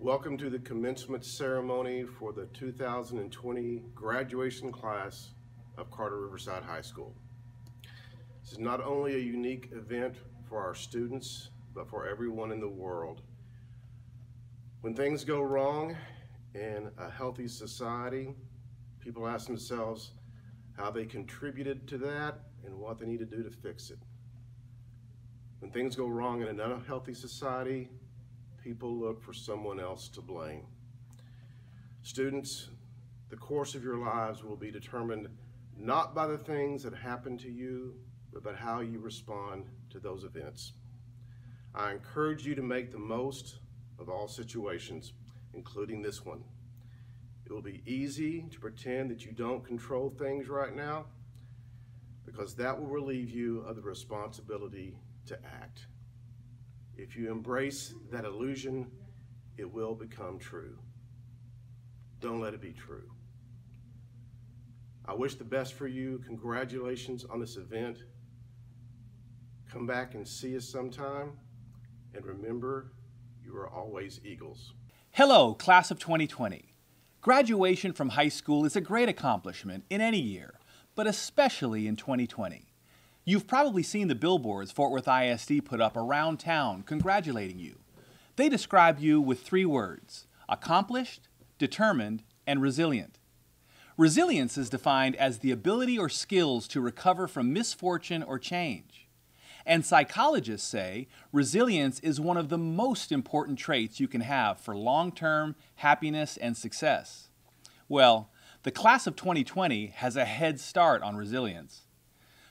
Welcome to the commencement ceremony for the 2020 graduation class of Carter Riverside High School. This is not only a unique event for our students, but for everyone in the world. When things go wrong in a healthy society, people ask themselves how they contributed to that and what they need to do to fix it. When things go wrong in an unhealthy society, people look for someone else to blame. Students, the course of your lives will be determined not by the things that happen to you, but by how you respond to those events. I encourage you to make the most of all situations, including this one. It will be easy to pretend that you don't control things right now, because that will relieve you of the responsibility to act. If you embrace that illusion, it will become true. Don't let it be true. I wish the best for you. Congratulations on this event. Come back and see us sometime. And remember, you are always Eagles. Hello, class of 2020. Graduation from high school is a great accomplishment in any year, but especially in 2020. You've probably seen the billboards Fort Worth ISD put up around town congratulating you. They describe you with 3 words: accomplished, determined, and resilient. Resilience is defined as the ability or skills to recover from misfortune or change. And psychologists say resilience is one of the most important traits you can have for long-term happiness and success. Well, the class of 2020 has a head start on resilience.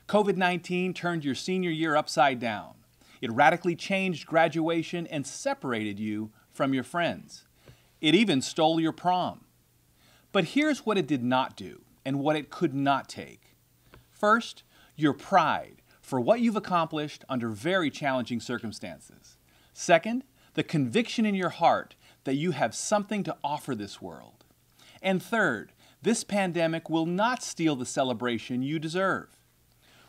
COVID-19 turned your senior year upside down. It radically changed graduation and separated you from your friends. It even stole your prom. But here's what it did not do and what it could not take. First, your pride for what you've accomplished under very challenging circumstances. Second, the conviction in your heart that you have something to offer this world. And third, this pandemic will not steal the celebration you deserve.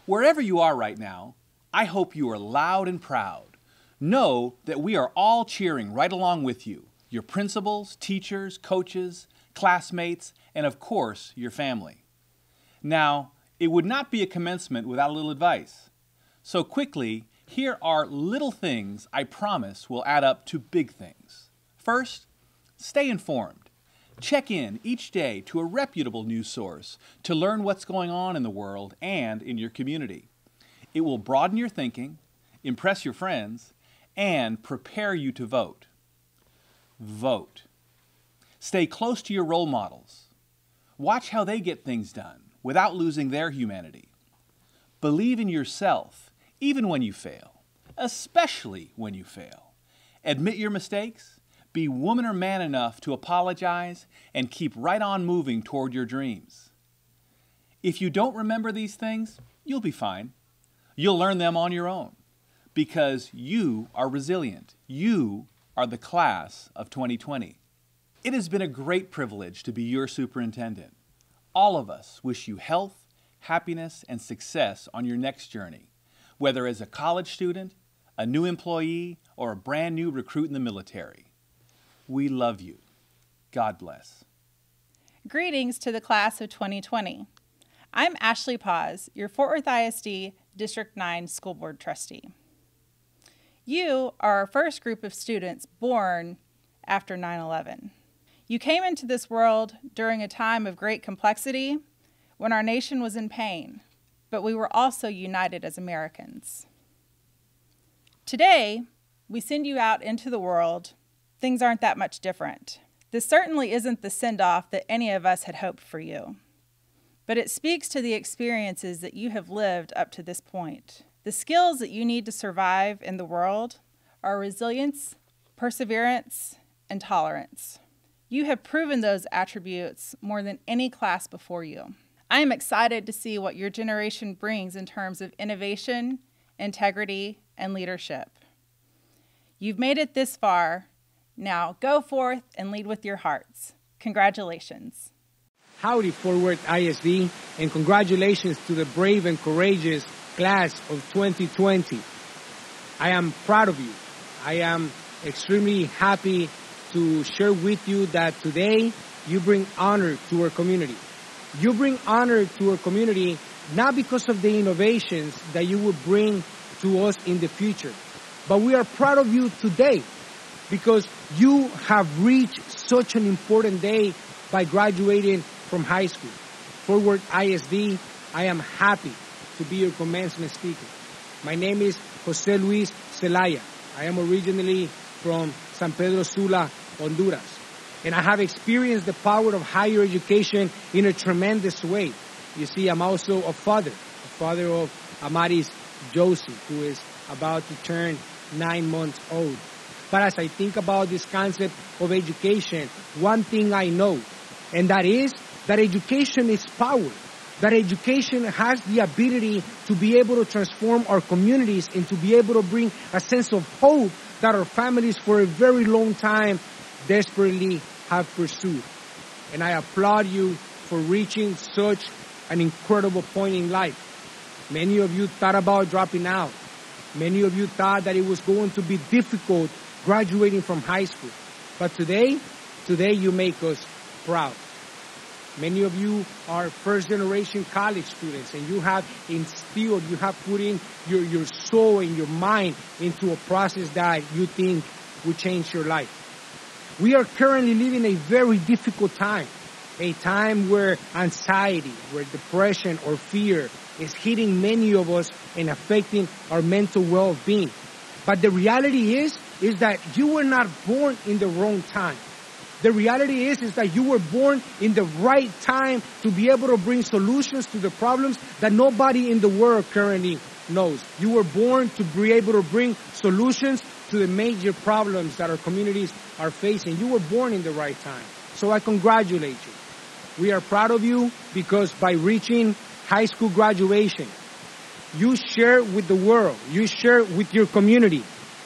Wherever you are right now, I hope you are loud and proud. Know that we are all cheering right along with you, your principals, teachers, coaches, classmates, and of course, your family. Now, it would not be a commencement without a little advice. So quickly, here are little things I promise will add up to big things. First, stay informed. Check in each day to a reputable news source to learn what's going on in the world and in your community. It will broaden your thinking, impress your friends, and prepare you to vote. Vote. Stay close to your role models. Watch how they get things done without losing their humanity. Believe in yourself, even when you fail, especially when you fail. Admit your mistakes. Be woman or man enough to apologize and keep right on moving toward your dreams. If you don't remember these things, you'll be fine. You'll learn them on your own because you are resilient. You are the class of 2020. It has been a great privilege to be your superintendent. All of us wish you health, happiness, and success on your next journey, whether as a college student, a new employee, or a brand new recruit in the military. We love you. God bless. Greetings to the class of 2020. I'm Ashley Paz, your Fort Worth ISD District 9 School Board Trustee. You are our first group of students born after 9/11. You came into this world during a time of great complexity when our nation was in pain, but we were also united as Americans. Today, we send you out into the world. Things aren't that much different. This certainly isn't the send-off that any of us had hoped for you, but it speaks to the experiences that you have lived up to this point. The skills that you need to survive in the world are resilience, perseverance, and tolerance. You have proven those attributes more than any class before you. I am excited to see what your generation brings in terms of innovation, integrity, and leadership. You've made it this far. Now go forth and lead with your hearts. Congratulations. Howdy, Fort Worth ISD, and congratulations to the brave and courageous class of 2020. I am proud of you. I am extremely happy to share with you that today you bring honor to our community. You bring honor to our community not because of the innovations that you will bring to us in the future, but we are proud of you today because you have reached such an important day by graduating from high school. Fort Worth ISD, I am happy to be your commencement speaker. My name is Jose Luis Zelaya. I am originally from San Pedro Sula, Honduras. And I have experienced the power of higher education in a tremendous way. You see, I'm also a father of Amaris Josie, who is about to turn 9 months old. But as I think about this concept of education, one thing I know, and that is that education is power. That education has the ability to be able to transform our communities and to be able to bring a sense of hope that our families for a very long time desperately have pursued. And I applaud you for reaching such an incredible point in life. Many of you thought about dropping out. Many of you thought that it was going to be difficult graduating from high school. But today you make us proud. Many of you are first-generation college students, and you have instilled, you have put in your soul and your mind into a process that you think will change your life. We are currently living a very difficult time, a time where anxiety, where depression or fear is hitting many of us and affecting our mental well-being. But the reality is that you were not born in the wrong time. The reality is that you were born in the right time to be able to bring solutions to the problems that nobody in the world currently knows. You were born to be able to bring solutions to the major problems that our communities are facing. You were born in the right time. So I congratulate you. We are proud of you because by reaching high school graduation, you share with the world, you share with your community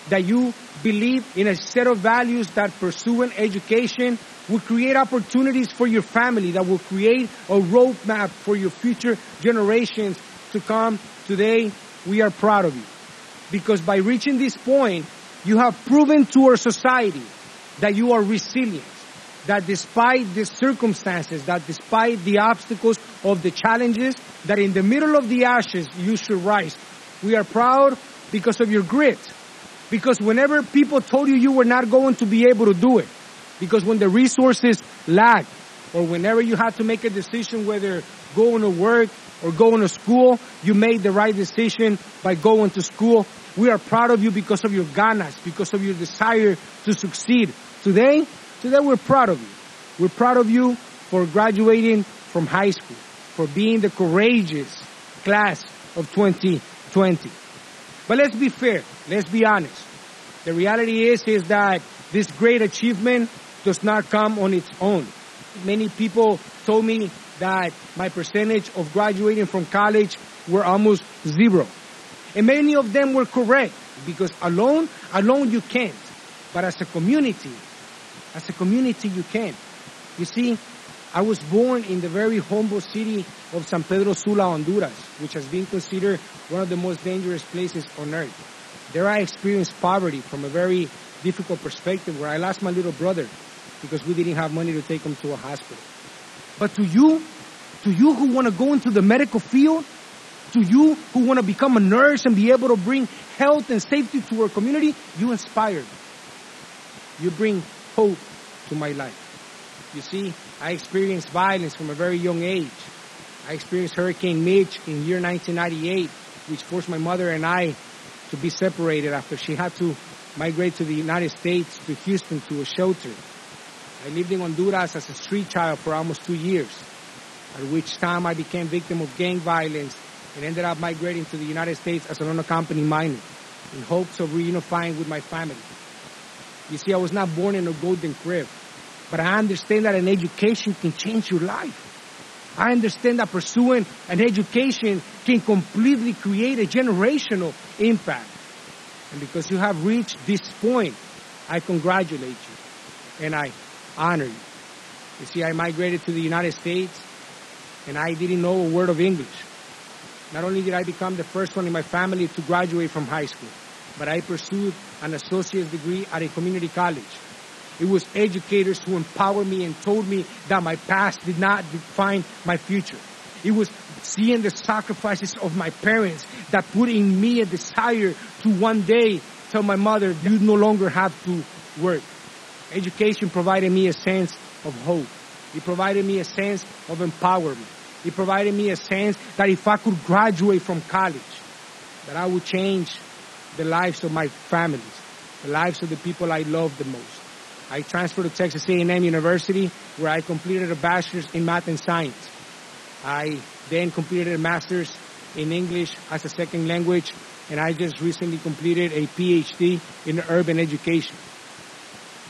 that you believe in a set of values that pursuing education will create opportunities for your family, that will create a roadmap for your future generations to come. Today, we are proud of you because by reaching this point, you have proven to our society that you are resilient, that despite the circumstances, that despite the obstacles of the challenges, that in the middle of the ashes, you should rise. We are proud because of your grit. Because whenever people told you were not going to be able to do it, because when the resources lack, or whenever you had to make a decision whether going to work or going to school, you made the right decision by going to school. We are proud of you because of your ganas, because of your desire to succeed. Today we're proud of you. We're proud of you for graduating from high school, for being the courageous class of 2020. But let's be fair. Let's be honest. The reality is that this great achievement does not come on its own. Many people told me that my percentage of graduating from college were almost zero. And many of them were correct because alone you can't. But as a community you can. You see, I was born in the very humble city of San Pedro Sula, Honduras, which has been considered one of the most dangerous places on earth. There I experienced poverty from a very difficult perspective where I lost my little brother because we didn't have money to take him to a hospital. But to you who want to go into the medical field, to you who want to become a nurse and be able to bring health and safety to our community, you inspire me. You bring hope to my life. You see, I experienced violence from a very young age. I experienced Hurricane Mitch in year 1998, which forced my mother and I to be separated after she had to migrate to the United States, to Houston, to a shelter. I lived in Honduras as a street child for almost 2 years, at which time I became victim of gang violence and ended up migrating to the United States as an unaccompanied minor in hopes of reunifying with my family. You see, I was not born in a golden crib, but I understand that an education can change your life. I understand that pursuing an education can completely create a generational impact. And because you have reached this point, I congratulate you and I honor you. You see, I migrated to the United States and I didn't know a word of English. Not only did I become the first one in my family to graduate from high school, but I pursued an associate's degree at a community college. It was educators who empowered me and told me that my past did not define my future. It was seeing the sacrifices of my parents that put in me a desire to one day tell my mother, you no longer have to work. Education provided me a sense of hope. It provided me a sense of empowerment. It provided me a sense that if I could graduate from college, that I would change the lives of my families, the lives of the people I love the most. I transferred to Texas A&M University, where I completed a bachelor's in math and science. I then completed a master's in English as a second language, and I just recently completed a PhD in urban education.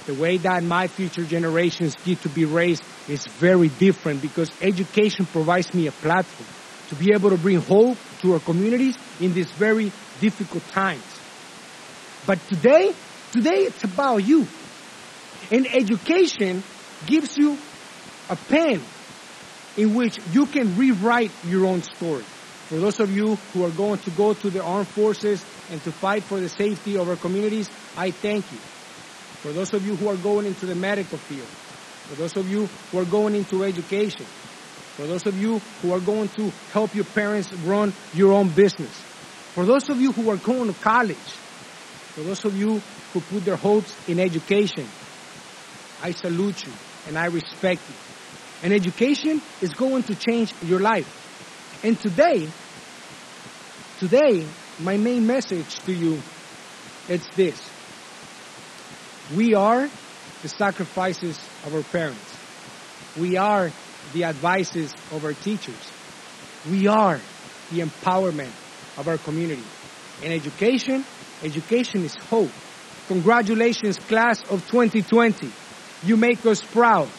The way that my future generations get to be raised is very different because education provides me a platform to be able to bring hope to our communities in these very difficult times. But today it's about you. And education gives you a pen in which you can rewrite your own story. For those of you who are going to go to the armed forces and to fight for the safety of our communities, I thank you. For those of you who are going into the medical field, for those of you who are going into education, for those of you who are going to help your parents run your own business, for those of you who are going to college, for those of you who put their hopes in education, I salute you and I respect you. And education is going to change your life. And today, my main message to you is this. We are the sacrifices of our parents. We are the advices of our teachers. We are the empowerment of our community. And education is hope. Congratulations, class of 2020. You make us proud.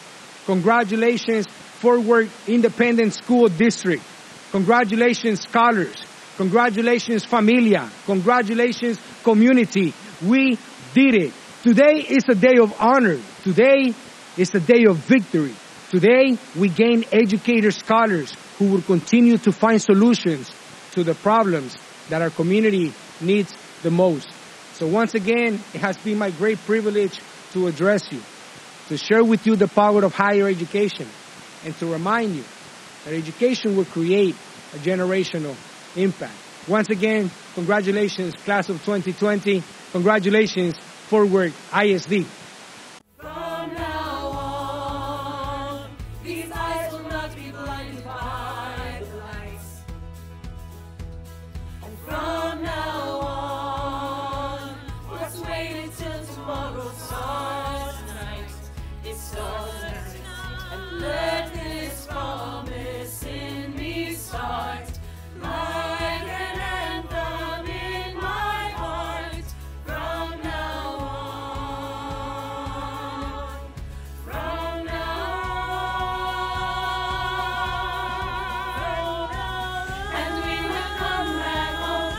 Congratulations, Fort Worth Independent School District. Congratulations, scholars. Congratulations, familia. Congratulations, community. We did it. Today is a day of honor. Today is a day of victory. Today we gain educators, scholars who will continue to find solutions to the problems that our community needs the most. So once again, it has been my great privilege to address you, to share with you the power of higher education, and to remind you that education will create a generational impact. Once again, congratulations, class of 2020. Congratulations, Fort Worth ISD. From now on, these eyes will not be blinded by the lights. And from now on, let's wait until tomorrow starts tonight. It starts tonight. And let this promise in me start. Like an anthem in my heart. From now on. From now on. And we will come back home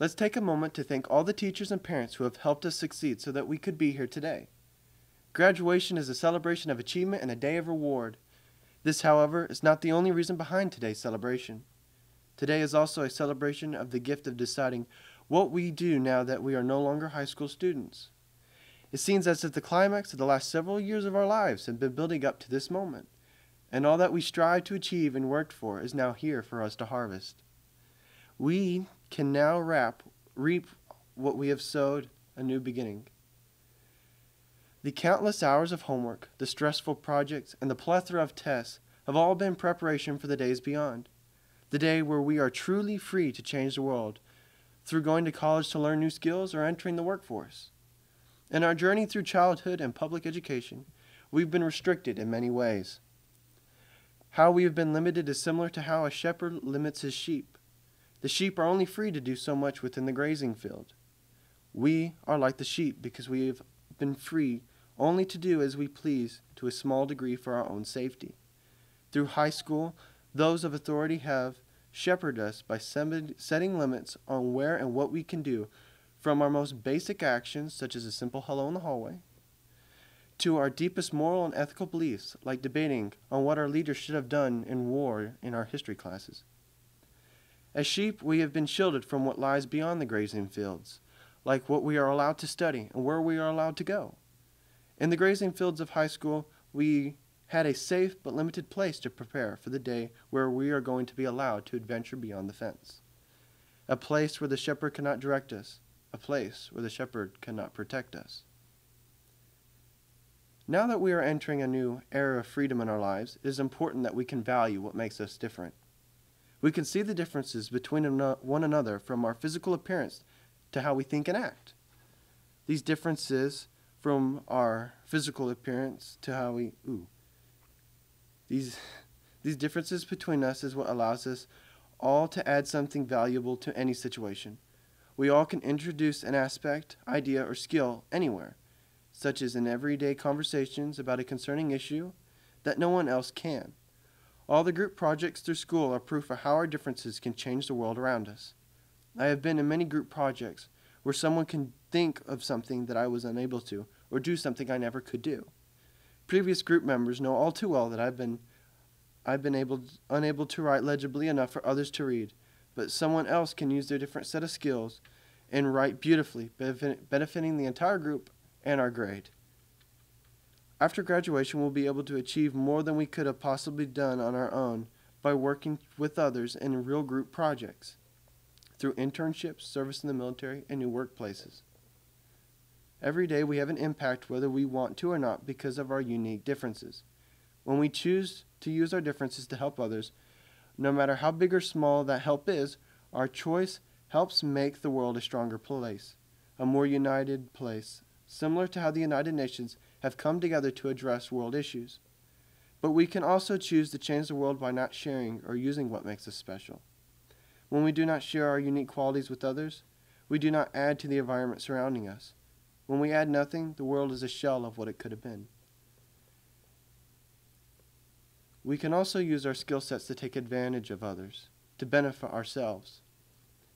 Let's take a moment to thank all the teachers and parents who have helped us succeed so that we could be here today. Graduation is a celebration of achievement and a day of reward. This, however, is not the only reason behind today's celebration. Today is also a celebration of the gift of deciding what we do now that we are no longer high school students. It seems as if the climax of the last several years of our lives have been building up to this moment, and all that we strive to achieve and worked for is now here for us to harvest. We can now reap what we have sowed, a new beginning. The countless hours of homework, the stressful projects, and the plethora of tests have all been preparation for the days beyond. The day where we are truly free to change the world through going to college to learn new skills or entering the workforce. In our journey through childhood and public education, we've been restricted in many ways. How we have been limited is similar to how a shepherd limits his sheep. The sheep are only free to do so much within the grazing field. We are like the sheep because we have been free only to do as we please to a small degree for our own safety. Through high school, those of authority have shepherded us by setting limits on where and what we can do, from our most basic actions, such as a simple hello in the hallway, to our deepest moral and ethical beliefs, like debating on what our leaders should have done in war in our history classes. As sheep, we have been shielded from what lies beyond the grazing fields, like what we are allowed to study and where we are allowed to go. In the grazing fields of high school, we had a safe but limited place to prepare for the day where we are going to be allowed to adventure beyond the fence. A place where the shepherd cannot direct us, a place where the shepherd cannot protect us. Now that we are entering a new era of freedom in our lives, it is important that we can value what makes us different. We can see the differences between one another from our physical appearance to how we think and act. These differences from our physical appearance to how we These differences between us is what allows us all to add something valuable to any situation. We all can introduce an aspect, idea, or skill anywhere, such as in everyday conversations about a concerning issue that no one else can. All the group projects through school are proof of how our differences can change the world around us. I have been in many group projects where someone can think of something that I was unable to, or do something I never could do. Previous group members know all too well that I've been unable to write legibly enough for others to read, but someone else can use their different set of skills and write beautifully, benefiting the entire group and our grade. After graduation, we'll be able to achieve more than we could have possibly done on our own by working with others in real group projects, through internships, service in the military, and new workplaces. Every day we have an impact whether we want to or not because of our unique differences. When we choose to use our differences to help others, no matter how big or small that help is, our choice helps make the world a stronger place, a more united place, similar to how the United Nations have come together to address world issues. But we can also choose to change the world by not sharing or using what makes us special. When we do not share our unique qualities with others, we do not add to the environment surrounding us. When we add nothing, the world is a shell of what it could have been. We can also use our skill sets to take advantage of others, to benefit ourselves.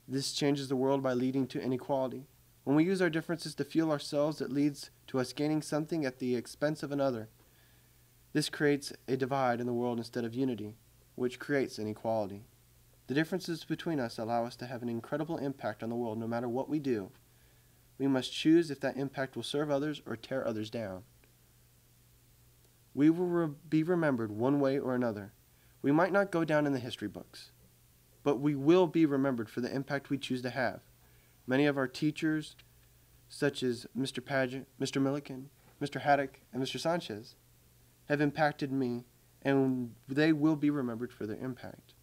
This changes the world by leading to inequality. When we use our differences to fuel ourselves, it leads to us gaining something at the expense of another. This creates a divide in the world instead of unity, which creates inequality. The differences between us allow us to have an incredible impact on the world no matter what we do. We must choose if that impact will serve others or tear others down. We will be remembered one way or another. We might not go down in the history books, but we will be remembered for the impact we choose to have. Many of our teachers, such as Mr. Paget, Mr. Milliken, Mr. Haddock, and Mr. Sanchez, have impacted me, and they will be remembered for their impact.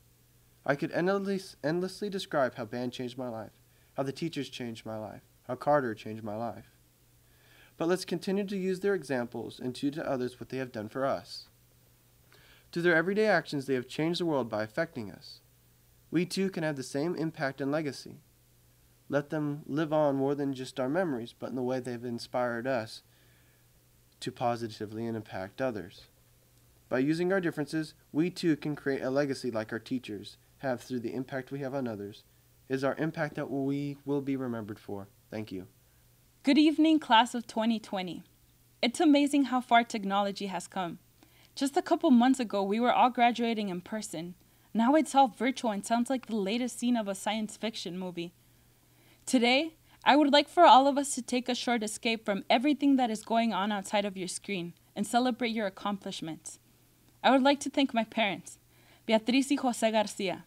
I could endlessly describe how band changed my life, how the teachers changed my life, how Carter changed my life. But let's continue to use their examples and do to others what they have done for us. Through their everyday actions, they have changed the world by affecting us. We too can have the same impact and legacy. Let them live on more than just our memories, but in the way they've inspired us to positively impact others. By using our differences, we too can create a legacy like our teachers have through the impact we have on others, It is our impact that we will be remembered for. Thank you. Good evening, class of 2020. It's amazing how far technology has come. Just a couple months ago, we were all graduating in person. Now it's all virtual and sounds like the latest scene of a science fiction movie. Today, I would like for all of us to take a short escape from everything that is going on outside of your screen and celebrate your accomplishments. I would like to thank my parents, Beatriz y José Garcia.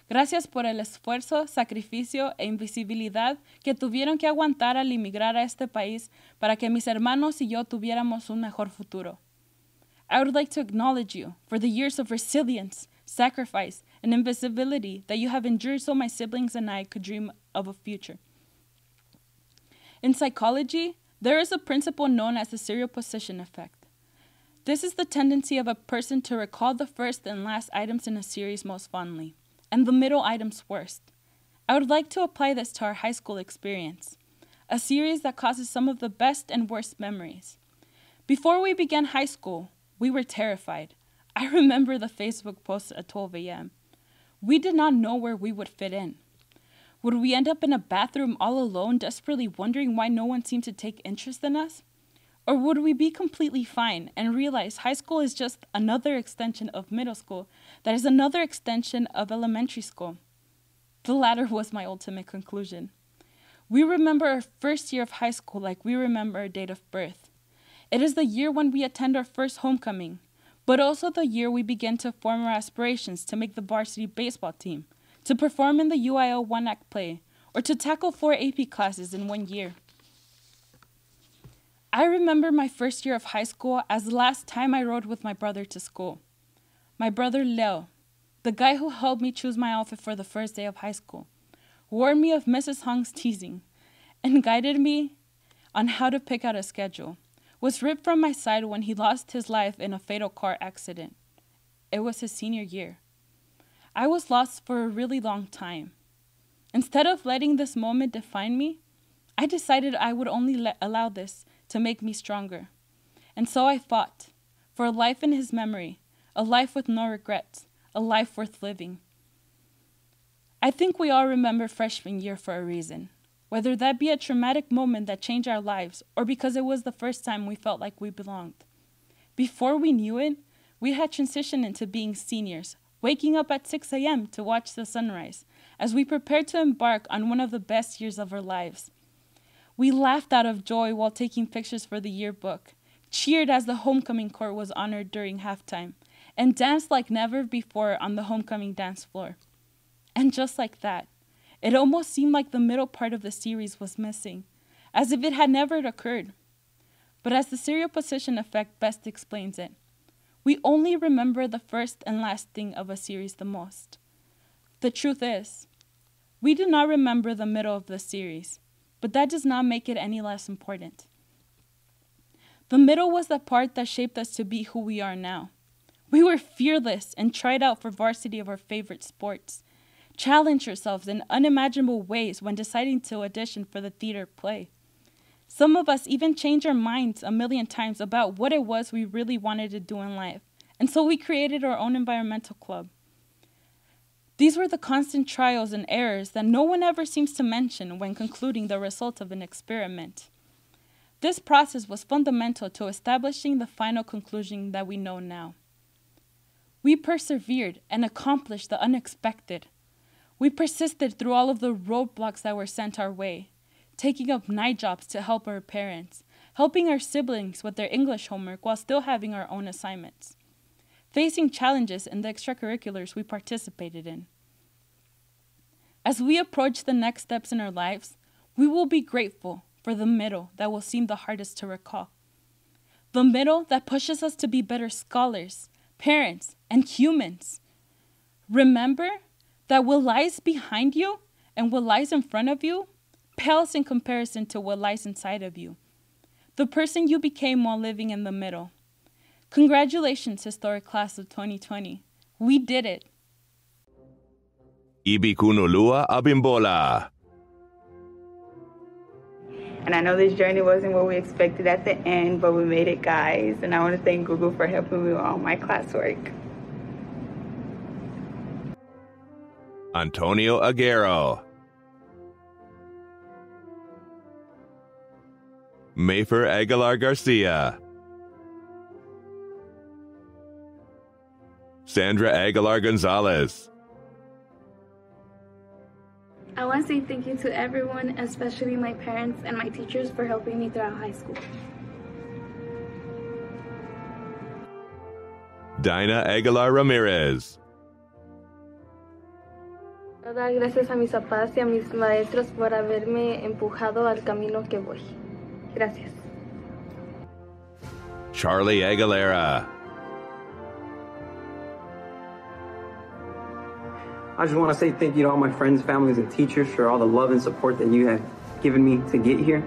Gracias por el esfuerzo, sacrificio e invisibilidad que tuvieron que aguantar al emigrar a este país para que mis hermanos y yo tuviéramos un mejor futuro. I would like to acknowledge you for the years of resilience, sacrifice, and invisibility that you have endured so my siblings and I could dream of a future. In psychology, there is a principle known as the serial possession effect. This is the tendency of a person to recall the first and last items in a series most fondly, and the middle items worst. I would like to apply this to our high school experience, a series that causes some of the best and worst memories. Before we began high school, we were terrified. I remember the Facebook post at 12 a.m. We did not know where we would fit in. Would we end up in a bathroom all alone, desperately wondering why no one seemed to take interest in us? Or would we be completely fine and realize high school is just another extension of middle school that is another extension of elementary school? The latter was my ultimate conclusion. We remember our first year of high school like we remember our date of birth. It is the year when we attend our first homecoming, but also the year we begin to form our aspirations to make the varsity baseball team, to perform in the UIL one-act play, or to tackle 4 AP classes in 1 year. I remember my first year of high school as the last time I rode with my brother to school. My brother Leo, the guy who helped me choose my outfit for the first day of high school, warned me of Mrs. Hong's teasing and guided me on how to pick out a schedule, was ripped from my side when he lost his life in a fatal car accident. It was his senior year. I was lost for a really long time. Instead of letting this moment define me, I decided I would only allow this to make me stronger. And so I fought for a life in his memory, a life with no regrets, a life worth living. I think we all remember freshman year for a reason, whether that be a traumatic moment that changed our lives or because it was the first time we felt like we belonged. Before we knew it, we had transitioned into being seniors, waking up at 6 a.m. to watch the sunrise as we prepared to embark on one of the best years of our lives. We laughed out of joy while taking pictures for the yearbook, cheered as the homecoming court was honored during halftime, and danced like never before on the homecoming dance floor. And just like that, it almost seemed like the middle part of the series was missing, as if it had never occurred. But as the serial possession effect best explains it, we only remember the first and last thing of a series the most. The truth is, we do not remember the middle of the series, but that does not make it any less important. The middle was the part that shaped us to be who we are now. We were fearless and tried out for varsity of our favorite sports, challenged ourselves in unimaginable ways when deciding to audition for the theater play. Some of us even changed our minds a million times about what it was we really wanted to do in life, and so we created our own environmental club. These were the constant trials and errors that no one ever seems to mention when concluding the result of an experiment. This process was fundamental to establishing the final conclusion that we know now. We persevered and accomplished the unexpected. We persisted through all of the roadblocks that were sent our way, taking up night jobs to help our parents, helping our siblings with their English homework while still having our own assignments, facing challenges in the extracurriculars we participated in. As we approach the next steps in our lives, we will be grateful for the middle that will seem the hardest to recall. The middle that pushes us to be better scholars, parents, and humans. Remember that what lies behind you and what lies in front of you pales in comparison to what lies inside of you. The person you became while living in the middle. Congratulations, historic class of 2020. We did it. Ibikunulua Abimbola. And I know this journey wasn't what we expected at the end, but we made it, guys. And I want to thank Google for helping me with all my classwork. Antonio Aguero. Mayfer Aguilar Garcia, Sandra Aguilar Gonzalez, I want to say thank you to everyone, especially my parents and my teachers, for helping me throughout high school. Dinah Aguilar Ramirez, Quiero dar gracias a mis papás y a mis maestros por haberme empujado al camino que voy. Gracias. Charlie Aguilera, I just want to say thank you to all my friends, families, and teachers for all the love and support that you have given me to get here.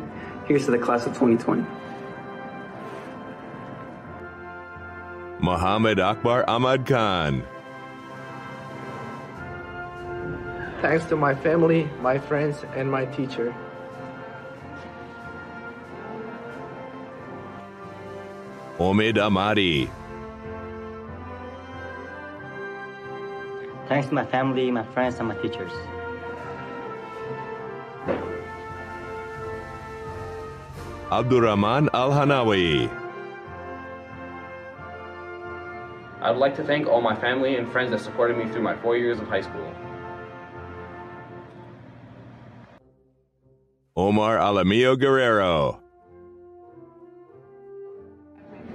Here's to the class of 2020. Muhammad Akbar Ahmad Khan, Thanks to my family, my friends, and my teacher. Omid Amadi, Thanks to my family, my friends, and my teachers. Abdurrahman Al-Hanawi, I would like to thank all my family and friends that supported me through my 4 years of high school. Omar Alamio Guerrero,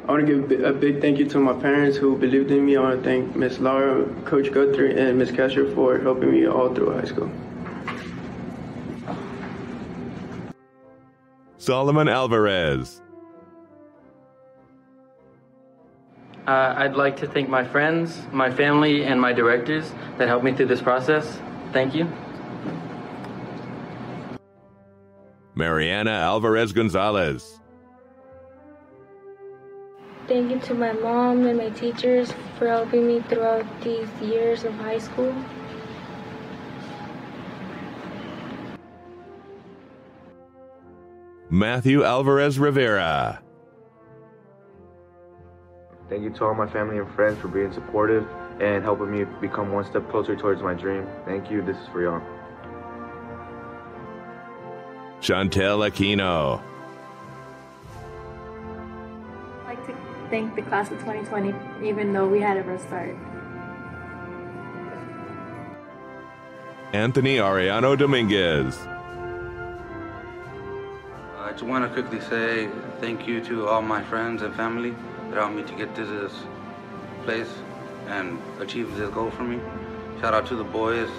I want to give a big thank you to my parents who believed in me. I want to thank Miss Laura, Coach Guthrie, and Miss Castro for helping me all through high school. Solomon Alvarez, I'd like to thank my friends, my family, and my directors that helped me through this process. Thank you. Mariana Alvarez Gonzalez, Thank you to my mom and my teachers for helping me throughout these years of high school. Matthew Alvarez Rivera, Thank you to all my family and friends for being supportive and helping me become one step closer towards my dream. Thank you. This is for y'all. Chantel Aquino, I'd like to thank the class of 2020, even though we had a rough start. Anthony Ariano Dominguez, I just want to quickly say thank you to all my friends and family that helped me to get to this place and achieve this goal for me. Shout out to the boys.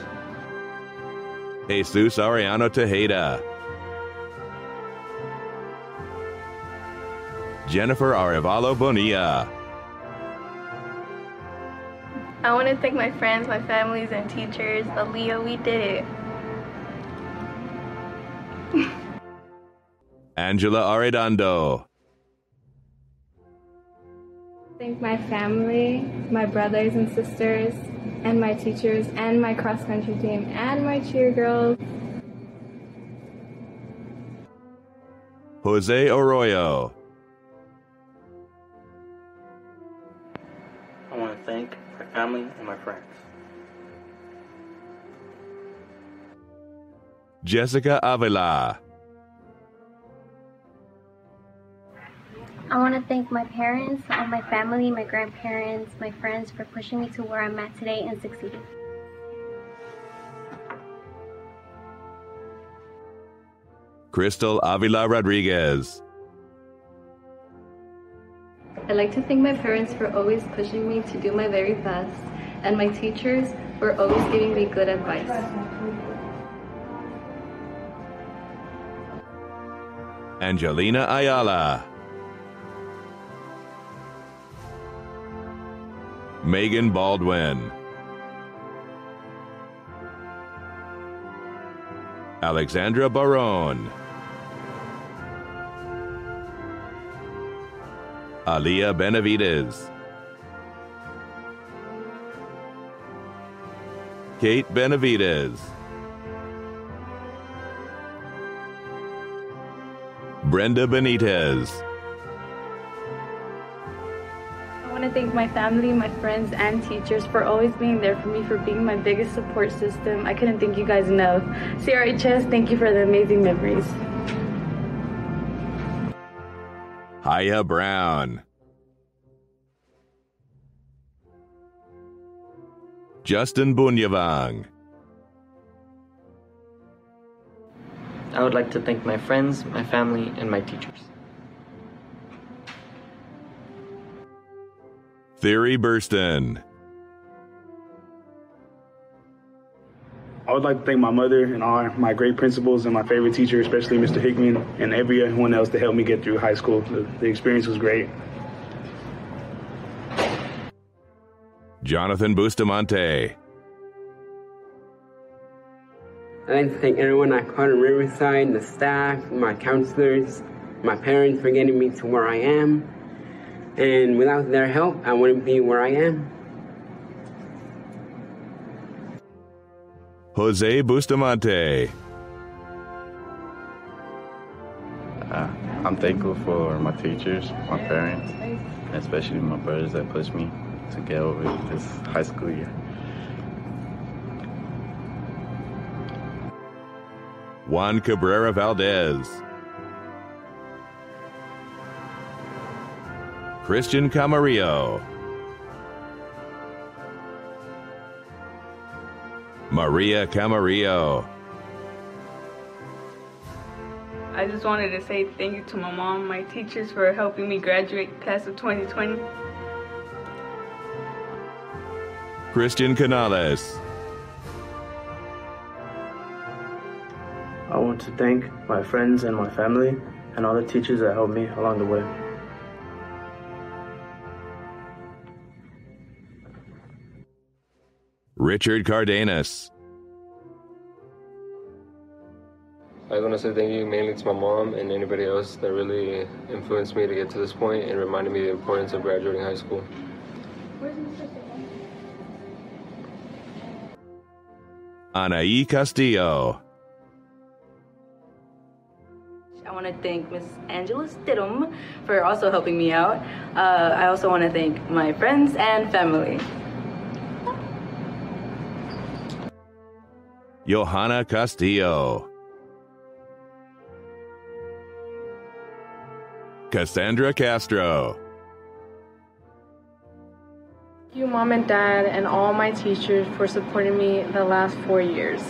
Jesus Ariano Tejeda, Jennifer Arevalo Bonilla, I want to thank my friends, my families, and teachers. Alyah, we did it. Angela Arredondo, Thank my family, my brothers and sisters, and my teachers, and my cross-country team, and my cheer girls. Jose Arroyo, I want to thank my family and my friends. Jessica Avila, I want to thank my parents, all my family, my grandparents, my friends for pushing me to where I'm at today and succeeding. Crystal Avila Rodriguez, I'd like to thank my parents for always pushing me to do my very best, and my teachers for always giving me good advice. Angelina Ayala, Megan Baldwin, Alexandra Barone, Alyah Benavides, Kate Benavides, Brenda Benitez, I want to thank my family, my friends, and teachers for always being there for me, for being my biggest support system. I couldn't thank you guys enough. CRHS, thank you for the amazing memories. Hyjah Brown. Justin Bunyavang. I would like to thank my friends, my family, and my teachers. Theory Burston. I would like to thank my mother and all my great principals and my favorite teacher, especially Mr. Hickman, and everyone else that helped me get through high school. The experience was great. Johnathan Bustamante. I'd like to thank everyone at Riverside, the staff, my counselors, my parents for getting me to where I am. And without their help, I wouldn't be where I am. Jose Bustamante. I'm thankful for my teachers, my parents, and especially my brothers that pushed me to get over this high school year. Juan Cabrera Valdez. Christian Camarillo. Maria Camarillo. I just wanted to say thank you to my mom, my teachers for helping me graduate class of 2020. Christian Canales. I want to thank my friends and my family and all the teachers that helped me along the way. Richard Cardenas. I want to say thank you mainly to my mom and anybody else that really influenced me to get to this point and reminded me the importance of graduating high school. Alyah Castillo. I want to thank Miss Angela Stidham for also helping me out. I also want to thank my friends and family. Yohana Castillo. Cassandra Castro. Thank you, Mom and Dad, and all my teachers for supporting me the last 4 years.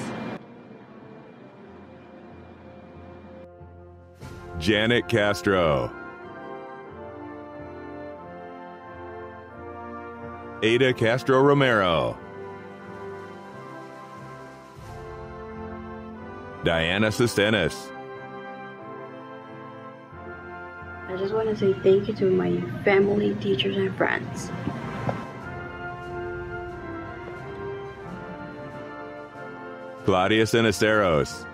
Janet Castro. Ada Castro Romero. Diana Sistenis. I just want to say thank you to my family, teachers, and friends. Claudia Sinisteros.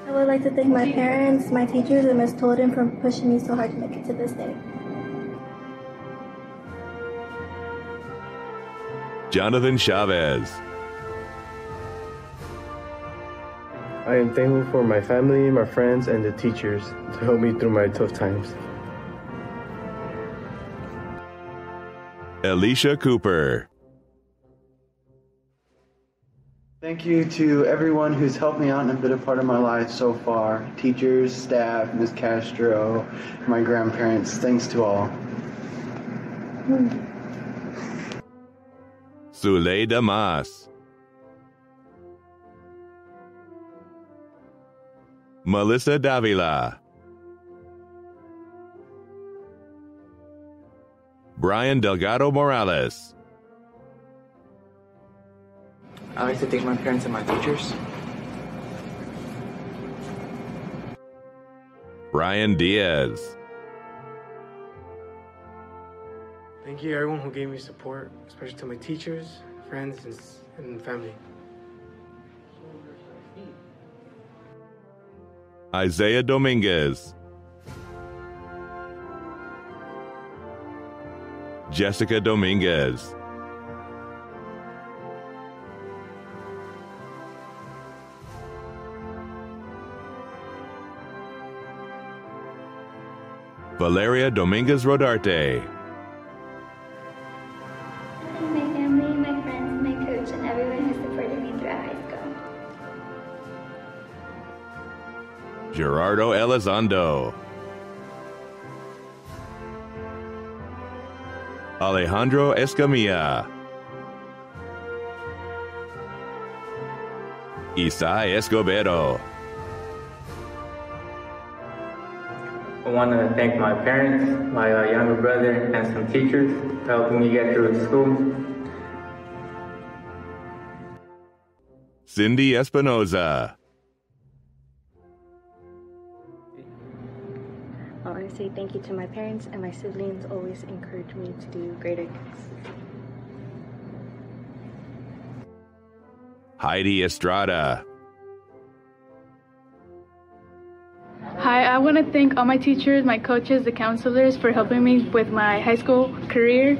I would like to thank my parents, my teachers, and Ms. Tolden for pushing me so hard to make it to this day. Jonathan Chavez. I am thankful for my family, my friends, and the teachers to help me through my tough times. Alicia Cooper. Thank you to everyone who's helped me out and been a part of my life so far. Teachers, staff, Ms. Castro, my grandparents. Thanks to all. Sule Damas. Melissa Davila. Brian Delgado Morales. I'd like to thank my parents and my teachers. Brian Diaz. Thank you everyone who gave me support, especially to my teachers, friends, and family. Isaiah Dominguez. Jessica Dominguez. Valeria Dominguez Rodarte. My family, my friends, my coach, and everyone who supported me throughout high school. Gerardo Elizondo, Alejandro Escamilla, Isai Escobedo. I want to thank my parents, my younger brother, and some teachers for helping me get through school. Cindy Espinoza, I want to say thank you to my parents and my siblings. Always encourage me to do greater things. Heidi Estrada, Hi, I want to thank all my teachers, my coaches, the counselors for helping me with my high school career.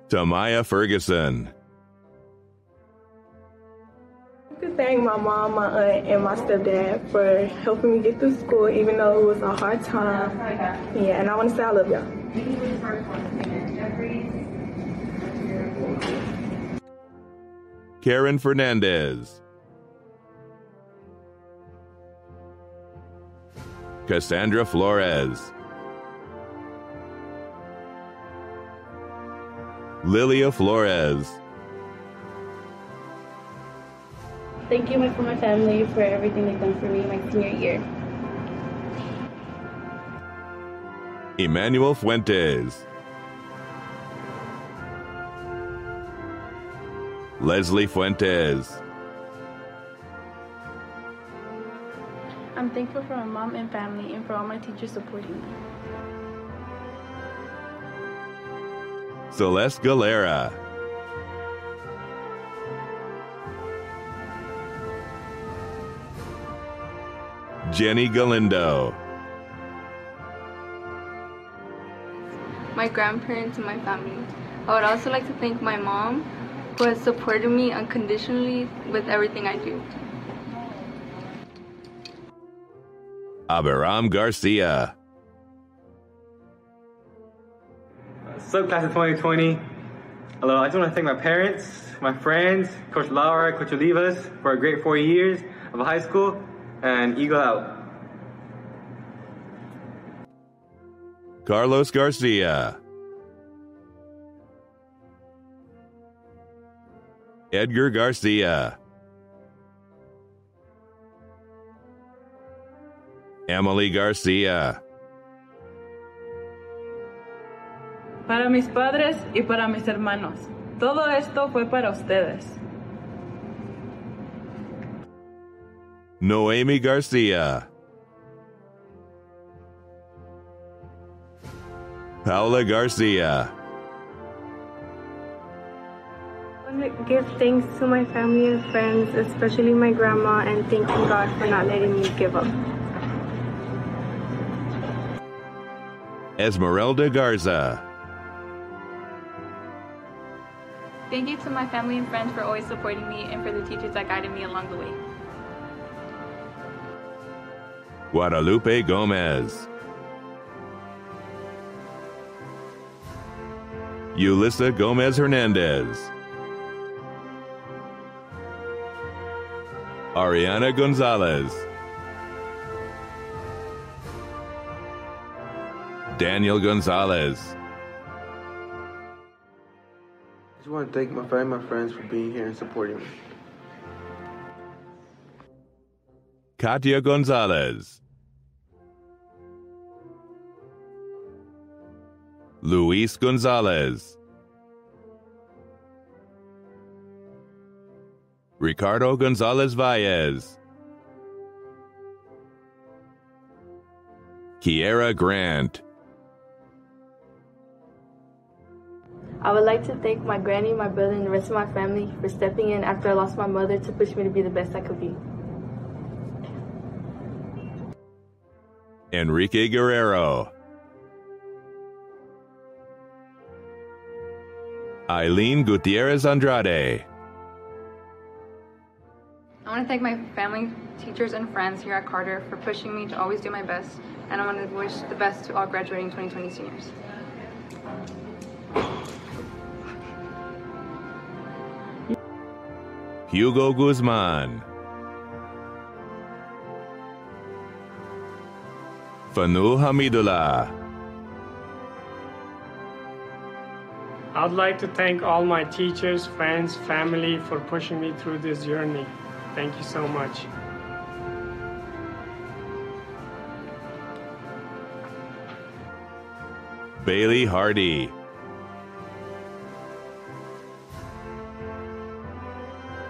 Tamaya Ferguson, I want to thank my mom, my aunt, and my stepdad for helping me get through school, even though it was a hard time. Yeah, and I want to say I love y'all. Karen Fernandez, Cassandra Flores, Lilia Flores, Thank you for my family for everything they've done for me my senior year. Emmanuel Fuentes, Leslie Fuentes, I'm thankful for my mom and family and for all my teachers supporting me. Celeste Galera, Jenny Galindo, My grandparents and my family. I would also like to thank my mom who has supported me unconditionally with everything I do. Abiram Garcia, So class of 2020. Hello, I just want to thank my parents, my friends, Coach Laura, Coach Olivas for a great 4 years of high school, and Eagle out. Carlos Garcia, Edgar Garcia, Emily Garcia, Para mis padres y para mis hermanos. Todo esto fue para ustedes. Nohemy Garcia, Paula Garcia, I want to give thanks to my family and friends, especially my grandma, and thanking God for not letting me give up. Esmeralda Garza, Thank you to my family and friends for always supporting me and for the teachers that guided me along the way. Guadalupe Gomez, Yulissa Gomez Hernandez, Ariana Gonzalez, Daniel Gonzalez, I just want to thank my family and my friends for being here and supporting me. Katia Gonzalez, Luis Gonzalez, Ricardo Gonzalez Valles, Kiera Grant, I would like to thank my granny, my brother, and the rest of my family for stepping in after I lost my mother to push me to be the best I could be. Enrique Guerrero, Eileen Gutierrez Andrade, I want to thank my family, teachers, and friends here at Carter for pushing me to always do my best, and I want to wish the best to all graduating 2020 seniors. Hugo Guzman, Fanu Hamidullah, I'd like to thank all my teachers, friends, family for pushing me through this journey. Thank you so much. Bailey Hardy,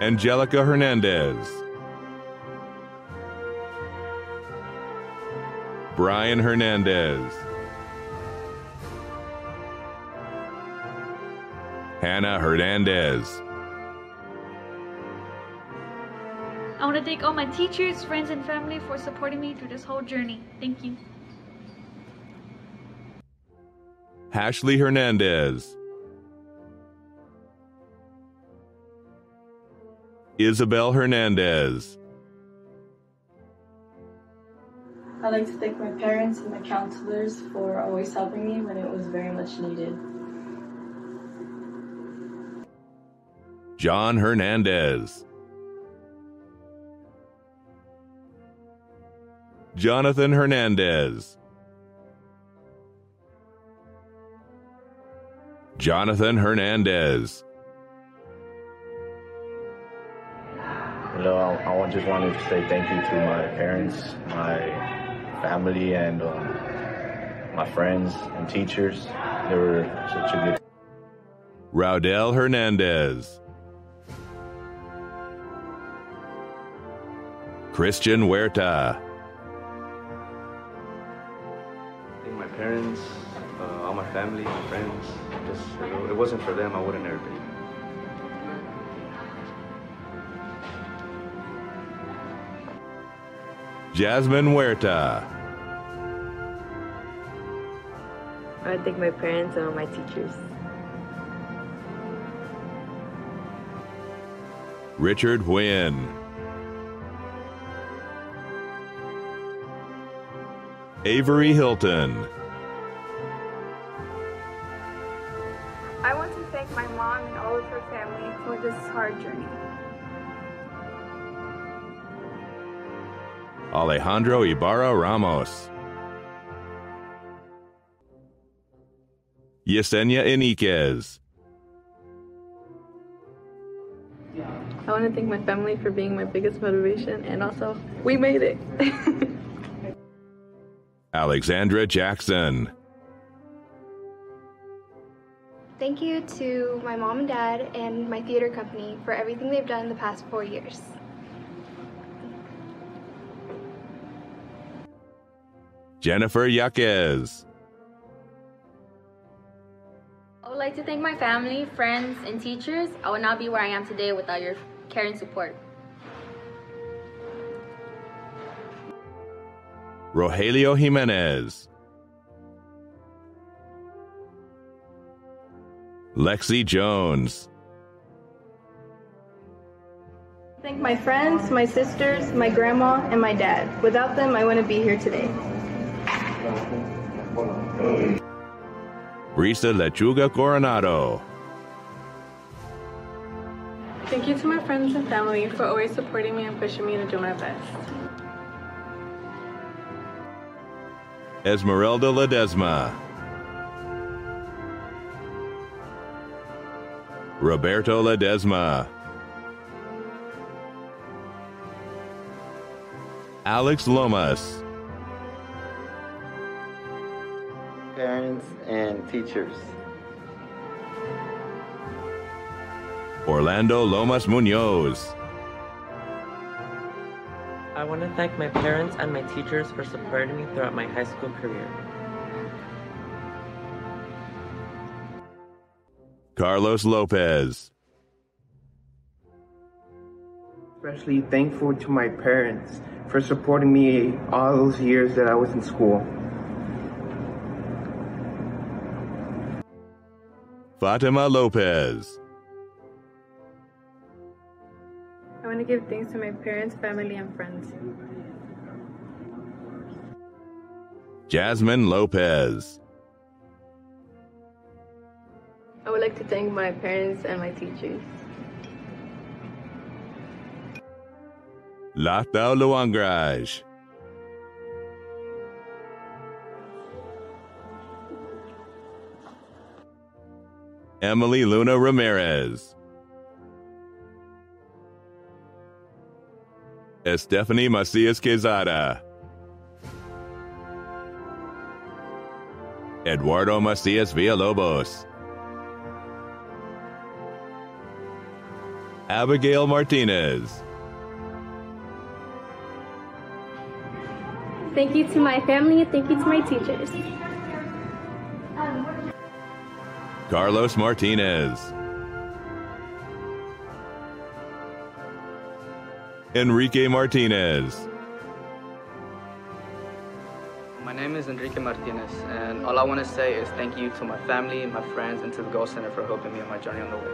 Angelica Hernandez, Brian Hernandez, Hannah Hernandez, I want to thank all my teachers, friends, and family for supporting me through this whole journey. Thank you. Ashley Hernandez, Isabel Hernandez, I'd like to thank my parents and my counselors for always helping me when it was very much needed. John Hernandez, Johnathan Hernandez, Johnathan Hernandez, Hello, I just wanted to say thank you to my parents, my family, and my friends and teachers. They were such a good. Raudel Hernandez, Christian Huerta, Thank my parents, all my family, my friends. Just if it wasn't for them, I wouldn't have been. Jasmine Huerta, I want to thank my parents and all my teachers. Richard Huynh, Avery Hilton, I want to thank my mom and all of her family for this hard journey. Alejandro Ibarra Ramos, Yesenia Enriquez, I want to thank my family for being my biggest motivation, and also, we made it. Alexandra Jackson, Thank you to my mom and dad and my theater company for everything they've done the past 4 years. Jennifer Yaquez, I would like to thank my family, friends, and teachers. I would not be where I am today without your care and support. Rogelio Jimenez, Lexi Jones, Thank my friends, my sisters, my grandma, and my dad. Without them, I wouldn't be here today. Brisa Lechuga Coronado, Thank you to my friends and family for always supporting me and pushing me to do my best. Esmeralda Ledesma, Roberto Ledesma, Alex Lomas, parents and teachers. Orlando Lomas Munoz, I want to thank my parents and my teachers for supporting me throughout my high school career. Carlos Lopez, Especially thankful to my parents for supporting me all those years that I was in school. Fatima Lopez, I want to give thanks to my parents, family, and friends. Jasmine Lopez, I would like to thank my parents and my teachers. Latao Luangraj. Emily Luna Ramirez. Estefany Macias Quezada. Edoardo Macias-Villalobos. Abigail Moreno. Thank you to my family and thank you to my teachers. Carlos Martinez. Enrique Martinez. My name is Enrique Martinez, and all I want to say is thank you to my family, my friends, and to the Gold Center for helping me on my journey on the way.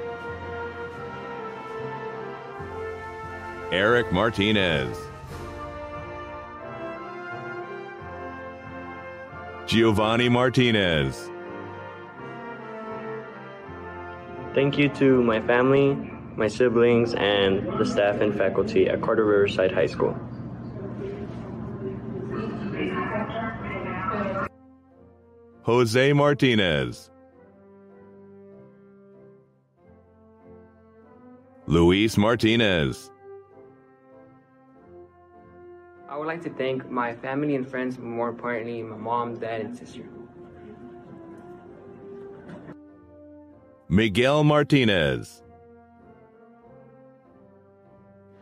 Erik Martinez. Giovanni Martinez. Thank you to my family, my siblings, and the staff and faculty at Carter Riverside High School. Jose Martinez. Luis Martinez. I would like to thank my family and friends, but more importantly, my mom, dad, and sister. Miguel Martinez.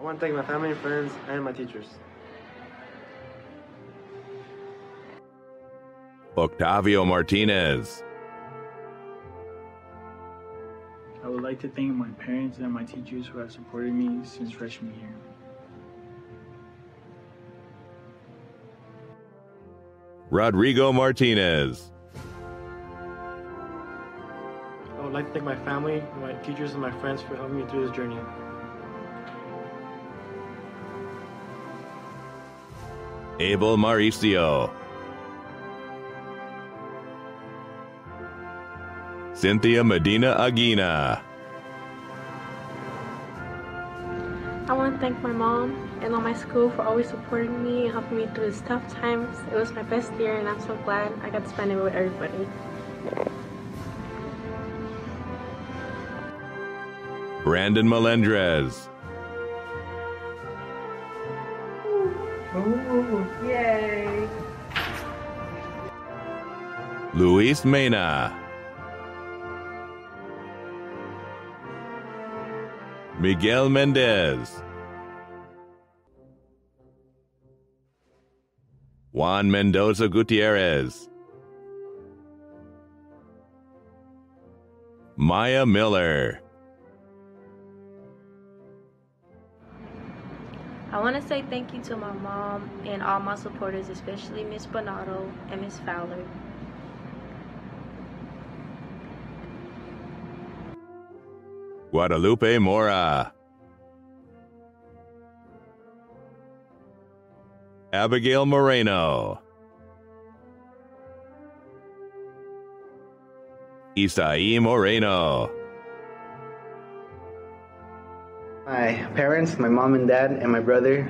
I want to thank my family and friends and my teachers. Octavio Martinez. I would like to thank my parents and my teachers who have supported me since freshman year. Rodrigo Martinez. I would like to thank my family, my teachers, and my friends for helping me through this journey. Abel Mauricio. Cynthia Medina Aguina. I want to thank my mom and all my school for always supporting me and helping me through these tough times. It was my best year and I'm so glad I got to spend it with everybody. Brandon Melendrez. Ooh, yay! Luis Mena. Miguel Mendez. Juan Mendoza Gutierrez. Maya Miller. I want to say thank you to my mom and all my supporters, especially Miss Bonato and Miss Fowler. Guadalupe Mora. Abigail Moreno. Isai Moreno. My parents, my mom and dad, and my brother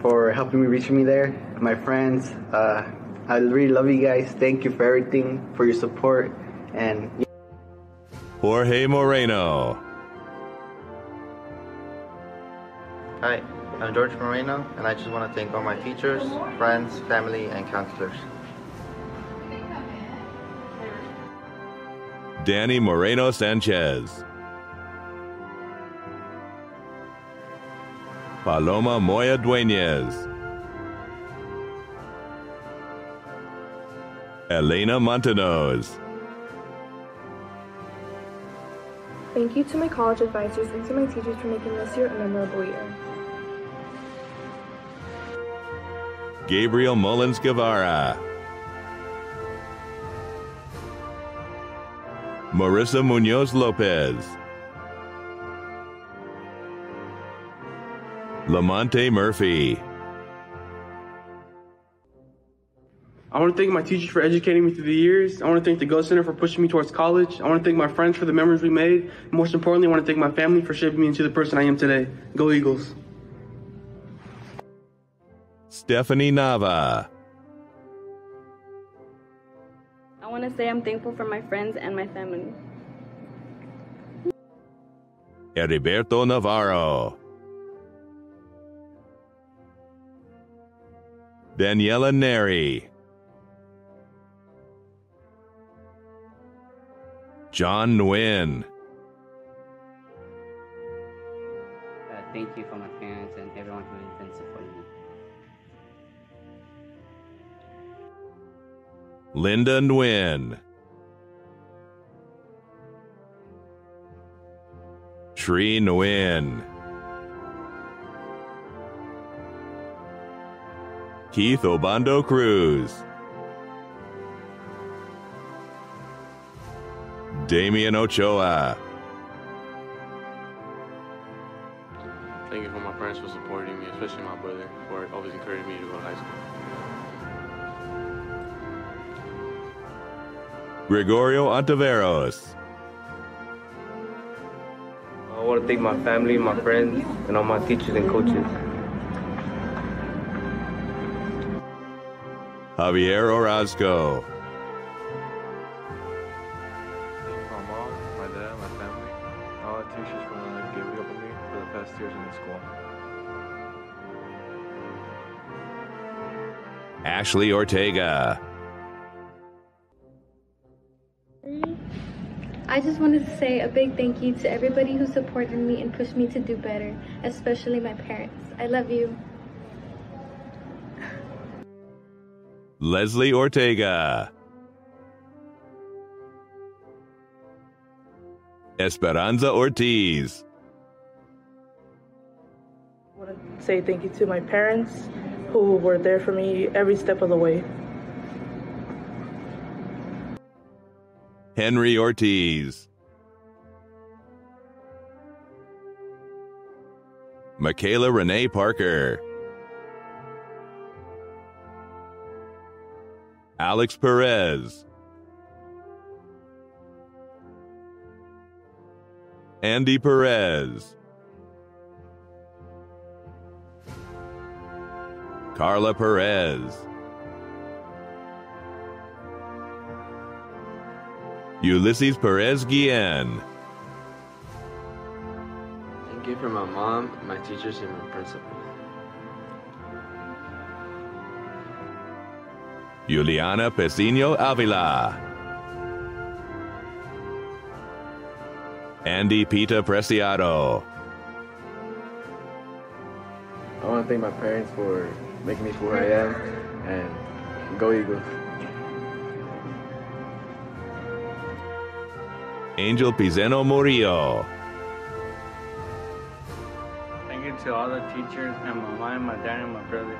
for helping me reach me there. My friends, I really love you guys. Thank you for everything, for your support. And Jorge Moreno. Hi, I'm George Moreno, and I just want to thank all my teachers, friends, family, and counselors. Danny Moreno Sanchez. Paloma Moya Dueñez. Elena Mtanous. Thank you to my college advisors and to my teachers for making this year a memorable year. Gabriel Mullins Guevara. Marissa Munoz Lopez. Lamonte Murphy. I want to thank my teachers for educating me through the years. I want to thank the Go Center for pushing me towards college. I want to thank my friends for the memories we made. Most importantly, I want to thank my family for shaping me into the person I am today. Go Eagles. Stephanie Nava. I want to say I'm thankful for my friends and my family. Heriberto Navarro. Daniela Neri. John Nguyen. Thank you for my parents and everyone who has been supporting me. Linda Nguyen. Sri Nguyen. Keith Obando Cruz. Damian Ochoa. Thank you for my parents for supporting me, especially my brother, for always encouraging me to go to high school. Gregorio Ontiveros. I want to thank my family, my friends, and all my teachers and coaches. Javier Orozco. My mom, my dad, my family, all the teachers for giving up on me for the past years in the school. Ashley Ortega. I just wanted to say a big thank you to everybody who supported me and pushed me to do better, especially my parents. I love you. Leslie Ortega. Esperanza Ortiz. I want to say thank you to my parents who were there for me every step of the way. Henry Ortiz. Makayla Renee Parker. Alex Perez. Andy Perez. Carla Perez. Ulysses Perez Guillen. Thank you for my mom, my teachers, and my principal. Juliana Pesino Avila. Andy Pita Preciado. I want to thank my parents for making me who I am, and go Eagles. Angel Pizeno Murillo. Thank you to all the teachers and my mom, my dad, and my brother.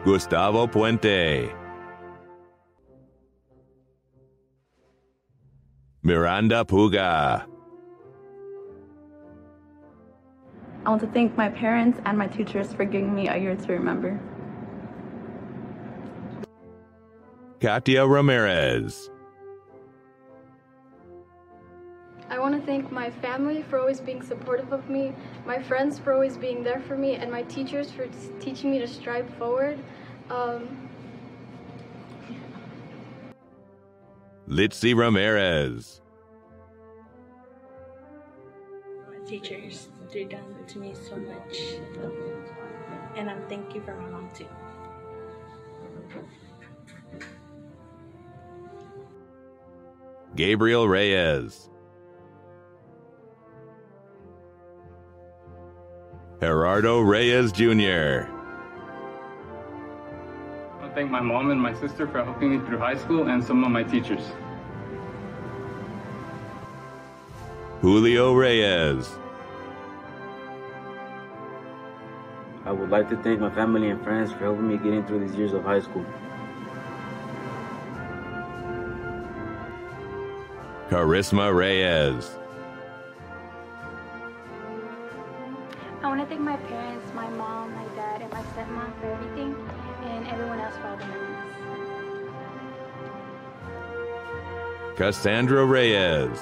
Gustavo Puente. Miranda Puga. I want to thank my parents and my teachers for giving me a year to remember. Katia Ramirez. I want to thank my family for always being supportive of me, my friends for always being there for me, and my teachers for teaching me to strive forward. Litzy Ramirez. My teachers, they've done to me so much. And I'm thankful for my mom too. Gabriel Reyes. Gerardo Reyes Jr. I want to thank my mom and my sister for helping me through high school and some of my teachers. Julio Reyes. I would like to thank my family and friends for helping me get in through these years of high school. Charisma Reyes. I want to thank my parents, my mom, my dad, and my stepmom for everything, and everyone else for all the memories. Cassandra Reyes.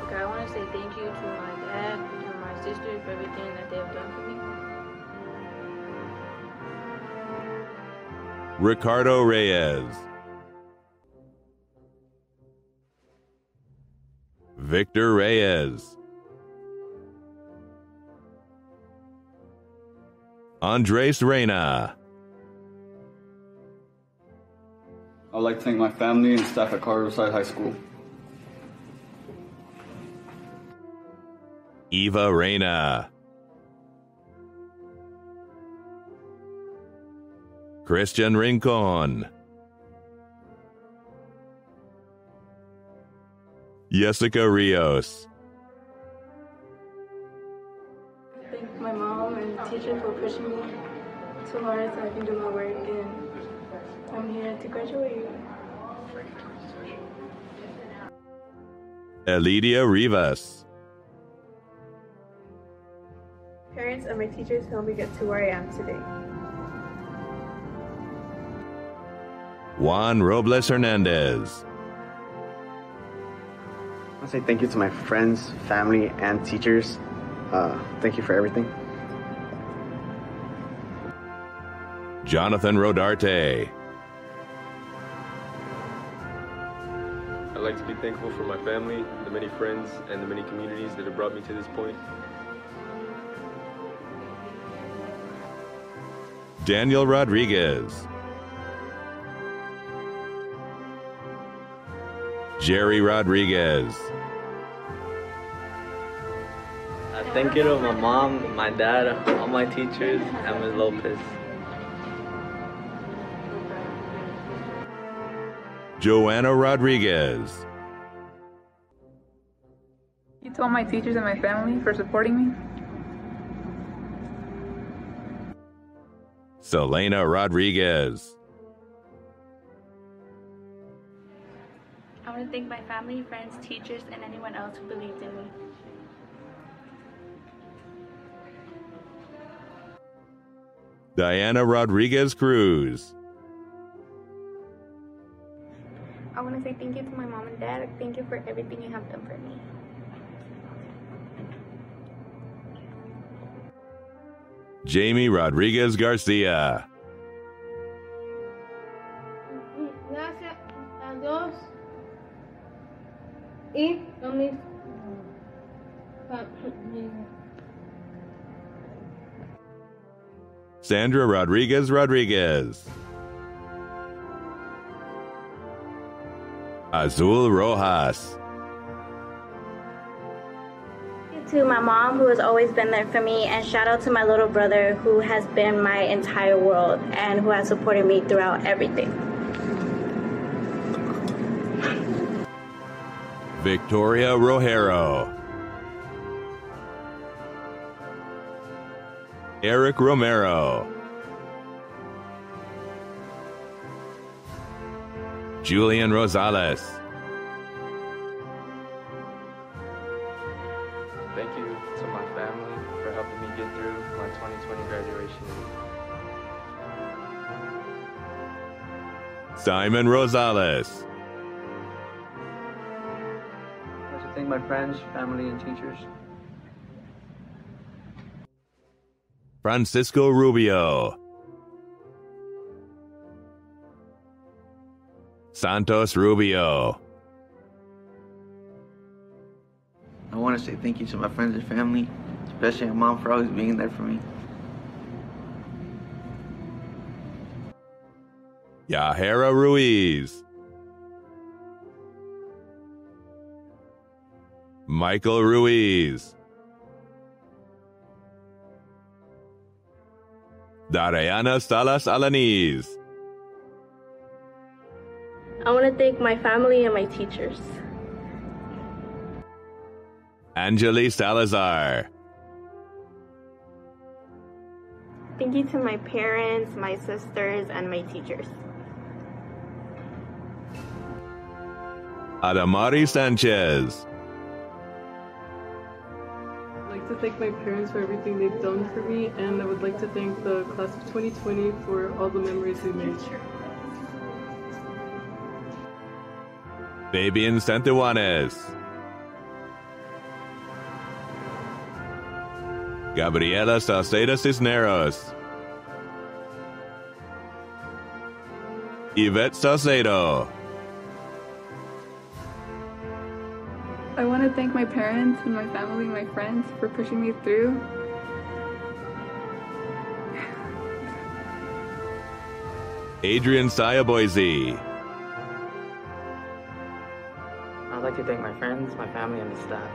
Okay, I want to say thank you Ricardo Reyes, Victor Reyes, Andres Reyna. I would like to thank my family and staff at Riverside High School. Eva Reyna, Christian Rincon, Jessica Rios, I thank my mom and teacher for pushing me so hard so I can do my work, and I'm here to graduate. Elidia Rivas, Parents and my teachers helped me get to where I am today. Juan Robles Hernandez, I want to say thank you to my friends, family, and teachers. Thank you for everything. Jonathan Rodarte, I'd like to be thankful for my family, the many friends, and the many communities that have brought me to this point. Daniel Rodriguez, Jerry Rodriguez, Thank you to my mom, my dad, all my teachers, and Ms. Lopez. Joanna Rodriguez, Thank you to all my teachers and my family for supporting me. Selena Rodriguez, I want to thank my family, friends, teachers, and anyone else who believed in me. Diana Rodriguez Cruz, I want to say thank you to my mom and dad. Thank you for everything you have done for me. Jamie Rodriguez Garcia, Gracias a Dios y a mis Sandra Rodriguez Rodriguez, Azul Rojas, To my mom, who has always been there for me, and shout out to my little brother, who has been my entire world and who has supported me throughout everything. Victoria Rojero, Eric Romero, Julian Rosales, Thank you to my family for helping me get through my 2020 graduation. Simon Rosales, I'd like to thank my friends, family, and teachers. Francisco Rubio, Santos Rubio, I want to say thank you to my friends and family, especially my mom for always being there for me. Yahara Ruiz, Michael Ruiz, Dariana Salas Alaniz, I want to thank my family and my teachers. Angeli Salazar, Thank you to my parents, my sisters, and my teachers. Adamari Sanchez, I'd like to thank my parents for everything they've done for me, and I would like to thank the class of 2020 for all the memories we made. Fabian Santijuanes, Gabriela Salceda Cisneros, Yvette Salcedo. I want to thank my parents and my family and my friends for pushing me through. Adrian Sayaboise. I'd like to thank my friends, my family, and the staff.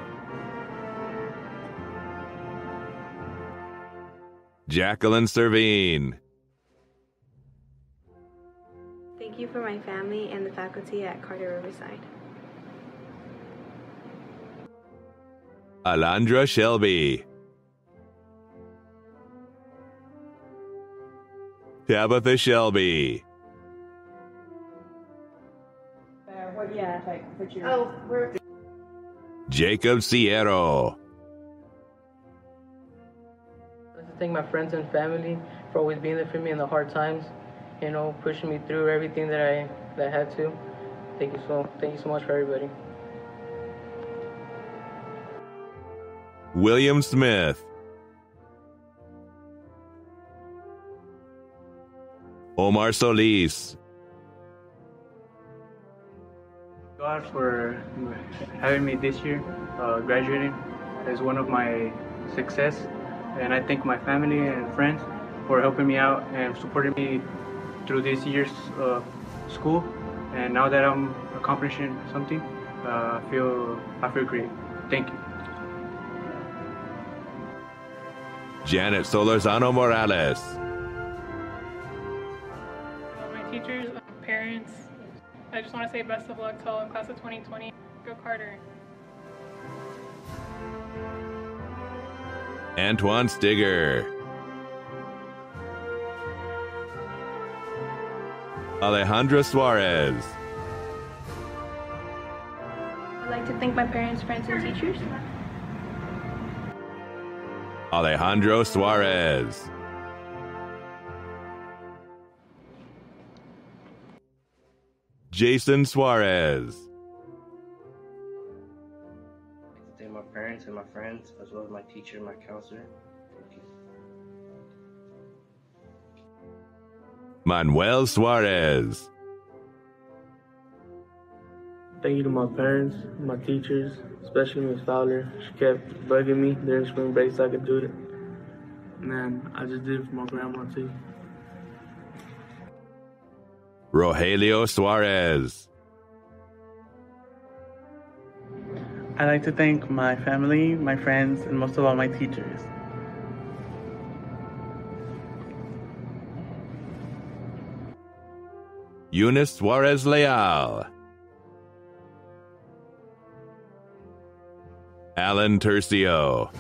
Jacqueline Servine. Thank you for my family and the faculty at Carter Riverside. Alondra Shelby. Tabitha Shelby. Jacob Sierro. I'd like to thank my friends and family for always being there for me in the hard times, you know, pushing me through everything that I had to. Thank you so much for everybody. William Smith. Omar Solis. God for having me this year, graduating is one of my success, and I thank my family and friends for helping me out and supporting me through this year's school. And now that I'm accomplishing something, I feel great. Thank you. Janet Solorzano Morales. My teachers, parents, I just want to say best of luck to all in class of 2020. Go Carter. Antoine Stigger. Alejandra Suarez. I'd like to thank my parents, friends, and teachers. Alejandro Suarez. Jason Suarez. I'd like to thank my parents and my friends, as well as my teacher and my counselor. Thank you. Manuel Suarez. Thank you to my parents, my teachers, especially Miss Fowler. She kept bugging me during spring break so I could do it. And then I just did it for my grandma too. Rogelio Suarez. I'd like to thank my family, my friends, and most of all my teachers. Eunice Suarez Leal. Alan Tercio.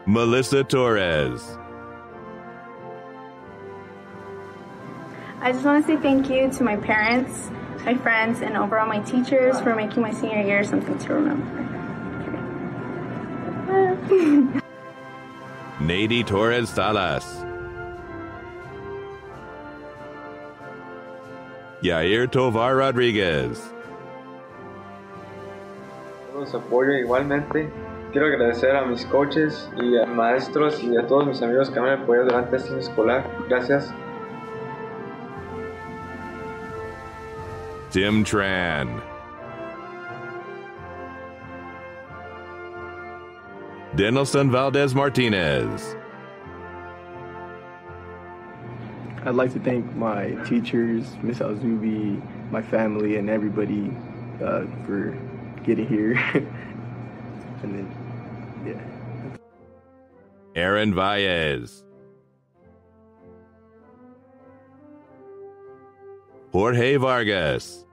Melissa Torres. I just want to say thank you to my parents, my friends, and overall my teachers for making my senior year something to remember. Nady Torres Salas. Yair Tovar Rodriguez. Los apoyo igualmente. Quiero agradecer a mis coaches y a maestros y a todos mis amigos que me han apoyado durante este año escolar. Gracias. Tim Tran. Denelson Valdez Martinez. I'd like to thank my teachers, Miss Alzubi, my family, and everybody for getting here. And then, yeah. Aaron Valles. Jorge Vargas.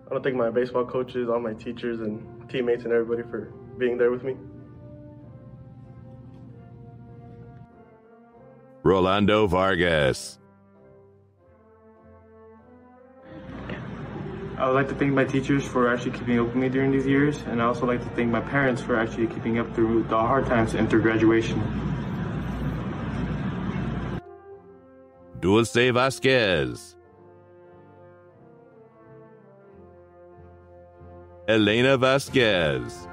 I want to thank my baseball coaches, all my teachers and teammates and everybody for being there with me. Rolando Vargas. I would like to thank my teachers for actually keeping up with me during these years, and I also like to thank my parents for actually keeping up through the hard times and through graduation. Dulce Vasquez. Elena Vasquez.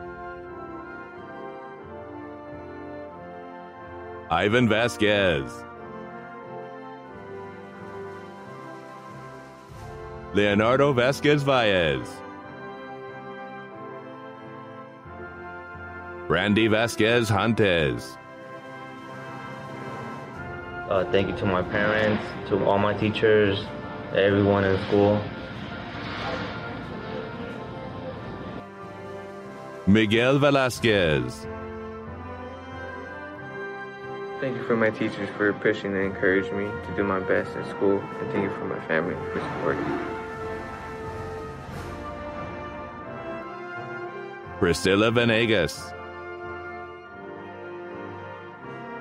Ivan Vasquez, Leonardo Vasquez Valles, Randy Vasquez Hantes, Thank you to my parents, to all my teachers, everyone in school. Miguel Velasquez, Thank you for my teachers for pushing and encouraging me to do my best in school, and thank you for my family for supporting me. Priscilla Venegas,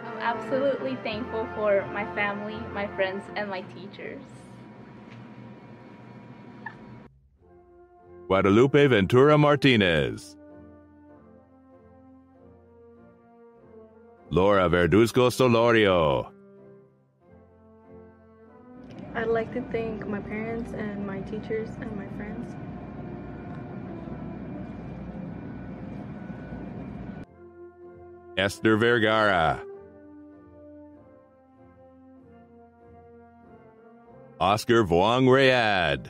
I'm absolutely thankful for my family, my friends, and my teachers. Guadalupe Ventura Martinez, Laura Verduzco Solorio, I'd like to thank my parents and my teachers and my friends. Esther Vergara, Oscar Vuong Rayad,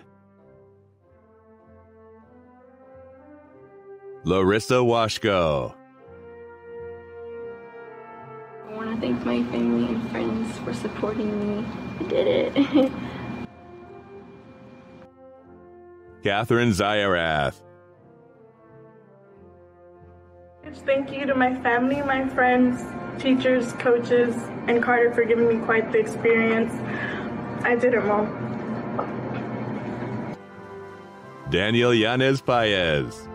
Larissa Washko, I want to thank my family and friends for supporting me. I did it. Catherine Zayarath, Thank you to my family, my friends, teachers, coaches, and Carter for giving me quite the experience. I did it well. Daniel Yanez Paez,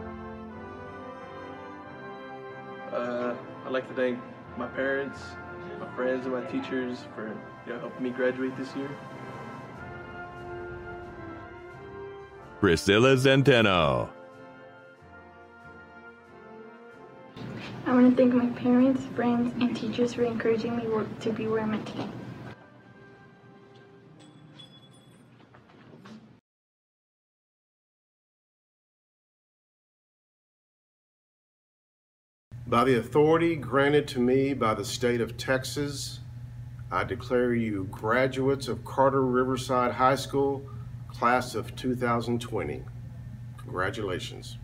I'd like to thank my parents, my friends, and my teachers for helping me graduate this year. Priscilla Zenteno, I want to thank my parents, friends, and teachers for encouraging me to be where I'm at today. By the authority granted to me by the state of Texas, I declare you graduates of Carter Riverside High School, class of 2020. Congratulations.